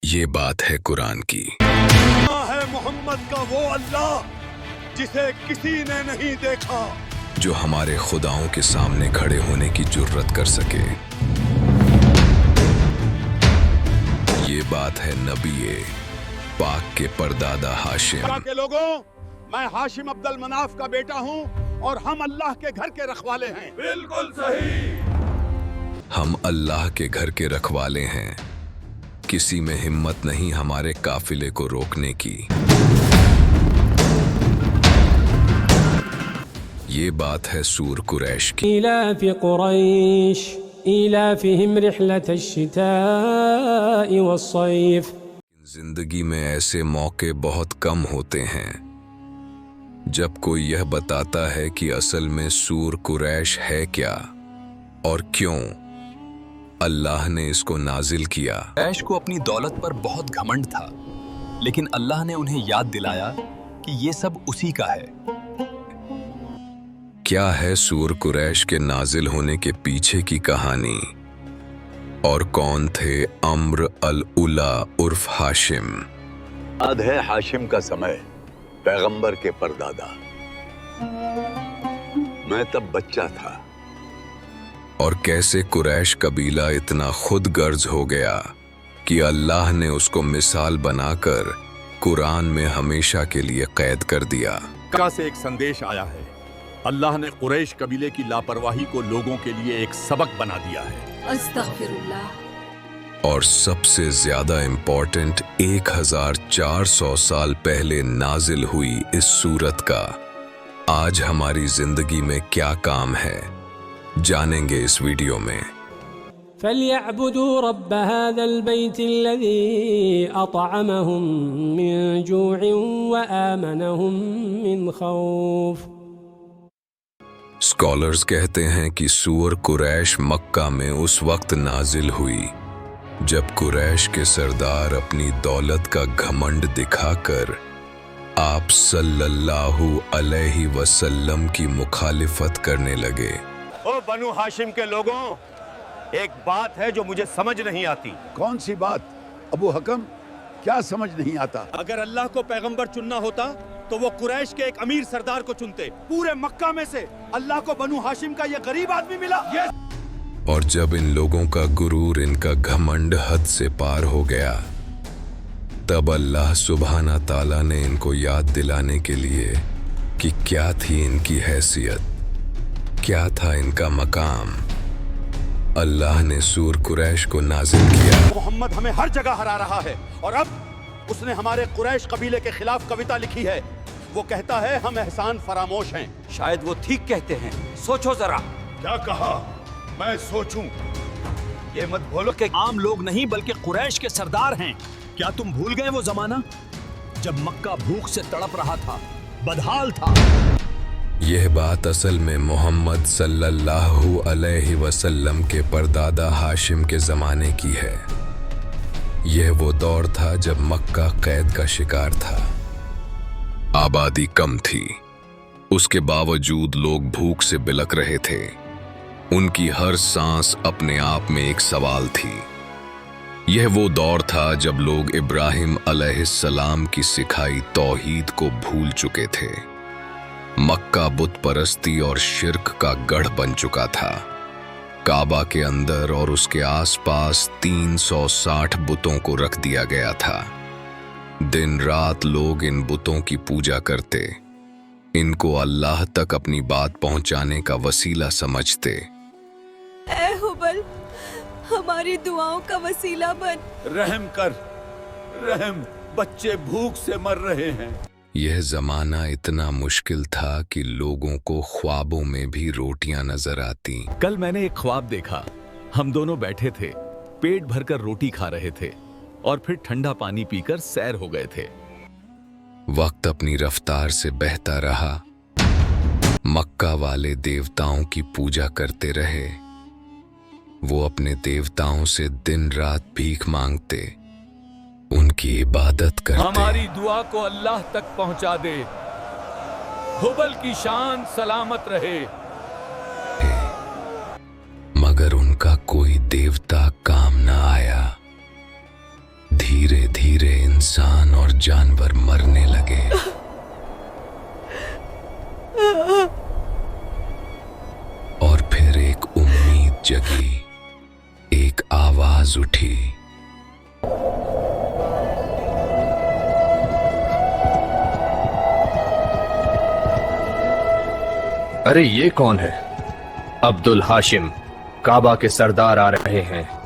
ये बात है कुरान की। है मोहम्मद का वो अल्लाह जिसे किसी ने नहीं देखा, जो हमारे खुदाओं के सामने खड़े होने की जुर्रत कर सके। ये बात है नबी पाक के परदादा हाशिम। मक्का के लोगों, मैं हाशिम अब्दुल मनाफ का बेटा हूँ और हम अल्लाह के घर के रखवाले हैं। बिल्कुल सही। हम अल्लाह के घर के रखवाले हैं। किसी में हिम्मत नहीं हमारे काफिले को रोकने की। ये बात है सूर कुरैश की। इलाफि कुरैश इलाफिहिम रिहलत अश्शिताइ वस्सैफ। जिंदगी में ऐसे मौके बहुत कम होते हैं जब कोई यह बताता है कि असल में सूर कुरैश है क्या और क्यों अल्लाह ने इसको नाजिल किया। कुरैश को अपनी दौलत पर बहुत घमंड था, लेकिन अल्लाह ने उन्हें याद दिलाया कि ये सब उसी का है। क्या है सूर कुरैश के नाजिल होने के पीछे की कहानी और कौन थे अम्र अल उला उर्फ हाशिम। याद है हाशिम का समय, पैगंबर के परदादा। मैं तब बच्चा था। और कैसे कुरैश कबीला इतना खुद गर्ज हो गया कि अल्लाह ने उसको मिसाल बनाकर कुरान में हमेशा के लिए कैद कर दिया। मक्का से एक संदेश आया है। अल्लाह ने कुरैश कबीले की लापरवाही को लोगों के लिए एक सबक बना दिया है। अस्तगफिरुल्लाह। और सबसे ज्यादा इम्पोर्टेंट 1400 साल पहले नाजिल हुई इस सूरत का आज हमारी जिंदगी में क्या काम है, जानेंगे इस वीडियो में। فليعبدوا رب هذا البيت الذي أطعمهم من جوع وآمنهم من خوف। स्कॉलर्स कहते हैं कि सूर कुरैश मक्का में उस वक्त नाजिल हुई जब कुरैश के सरदार अपनी दौलत का घमंड दिखाकर आप सल्लल्लाहु अलैहि वसल्लम की मुखालिफत करने लगे। ओ बनु हाशिम के लोगों, एक बात है जो मुझे समझ नहीं आती। कौन सी बात अबू हकम, क्या समझ नहीं आता? अगर अल्लाह को पैगंबर चुनना होता तो वो कुरैश के एक अमीर सरदार को चुनते। पूरे मक्का में से अल्लाह को बनु हाशिम का ये गरीब आदमी मिला। और जब इन लोगों का गुरूर, इनका घमंड हद से पार हो गया, तब अल्लाह सुब्हाना ताला ने इनको याद दिलाने के लिए कि क्या थी इनकी हैसियत, क्या था इनका मकाम, अल्लाह ने सूर कुरैश को नाजिल किया। मोहम्मद हमें हर जगह हरा रहा है और अब उसने हमारे कुरैश कबीले के खिलाफ कविता लिखी है। वो कहता है हम एहसान फरामोश हैं। शायद वो ठीक कहते हैं, सोचो जरा। क्या कहा? मैं सोचूं? ये मत बोलो कि आम लोग नहीं बल्कि कुरैश के सरदार हैं। क्या तुम भूल गए वो जमाना जब मक्का भूख से तड़प रहा था, बदहाल था? यह बात असल में मोहम्मद सल्लल्लाहु अलैहि वसल्लम के परदादा हाशिम के ज़माने की है। यह वो दौर था जब मक्का कैद का शिकार था। आबादी कम थी, उसके बावजूद लोग भूख से बिलक रहे थे। उनकी हर सांस अपने आप में एक सवाल थी। यह वो दौर था जब लोग इब्राहिम अलैहिस्सलाम की सिखाई तौहीद को भूल चुके थे। मक्का बुत परस्ती और शिर्क का गढ़ बन चुका था। काबा के अंदर और उसके आसपास 360 बुतों को रख दिया गया था। दिन रात लोग इन बुतों की पूजा करते, इनको अल्लाह तक अपनी बात पहुंचाने का वसीला समझते। ऐ हुबल, हमारी दुआओं का वसीला बन। रहम कर, रहम, बच्चे भूख से मर रहे हैं। यह जमाना इतना मुश्किल था कि लोगों को ख्वाबों में भी रोटियां नजर आती। कल मैंने एक ख्वाब देखा। हम दोनों बैठे थे, पेट भरकर रोटी खा रहे थे और फिर ठंडा पानी पीकर सैर हो गए थे। वक्त अपनी रफ्तार से बहता रहा। मक्का वाले देवताओं की पूजा करते रहे। वो अपने देवताओं से दिन रात भीख मांगते, उनकी इबादत करते। हमारी दुआ को अल्लाह तक पहुंचा दे, हुबल की शान सलामत रहे। मगर उनका कोई देवता काम न आया। धीरे धीरे धीरे इंसान और जानवर मरने लगे। और फिर एक उम्मीद जगी, एक आवाज उठी। अरे ये कौन है? अब्दुल हाशिम, काबा के सरदार आ रहे हैं।